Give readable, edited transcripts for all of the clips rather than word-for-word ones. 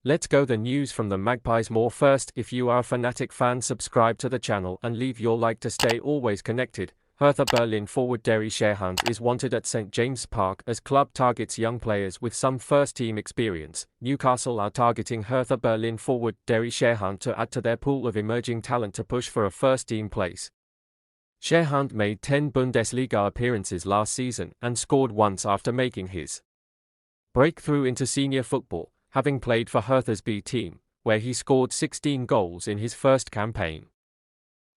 Let's go the news from the Magpies more first. If you are a fanatic fan, subscribe to the channel and leave your like to stay always connected. Hertha Berlin forward Derry Sherhunt is wanted at St James Park as club targets young players with some first-team experience. Newcastle are targeting Hertha Berlin forward Derry Sherhunt to add to their pool of emerging talent to push for a first-team place. Sherhunt made 10 Bundesliga appearances last season and scored once after making his breakthrough into senior football, having played for Hertha's B team, where he scored 16 goals in his first campaign.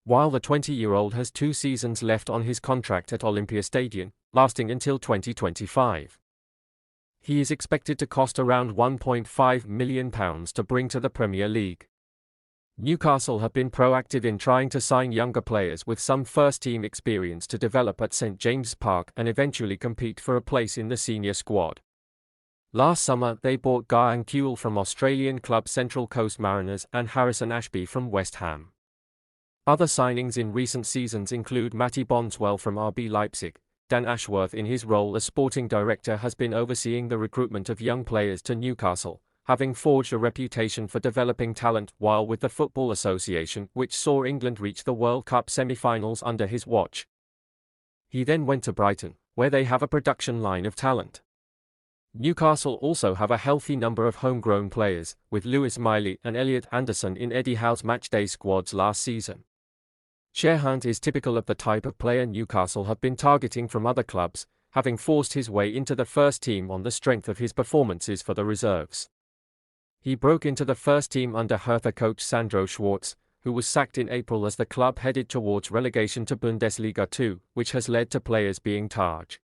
While the 20-year-old has 2 seasons left on his contract at Olympiastadion, lasting until 2025. He is expected to cost around £1.5 million to bring to the Premier League. Newcastle have been proactive in trying to sign younger players with some first-team experience to develop at St James Park and eventually compete for a place in the senior squad. Last summer, they bought Garang Kuehl from Australian club Central Coast Mariners and Harrison Ashby from West Ham. Other signings in recent seasons include Matty Bondswell from RB Leipzig. Dan Ashworth, in his role as sporting director, has been overseeing the recruitment of young players to Newcastle, having forged a reputation for developing talent while with the Football Association, which saw England reach the World Cup semi-finals under his watch. He then went to Brighton, where they have a production line of talent. Newcastle also have a healthy number of homegrown players, with Lewis Miley and Elliot Anderson in Eddie Howe's matchday squads last season. Sherhunt is typical of the type of player Newcastle have been targeting from other clubs, having forced his way into the first team on the strength of his performances for the reserves. He broke into the first team under Hertha coach Sandro Schwarz, who was sacked in April as the club headed towards relegation to Bundesliga 2, which has led to players being targeted.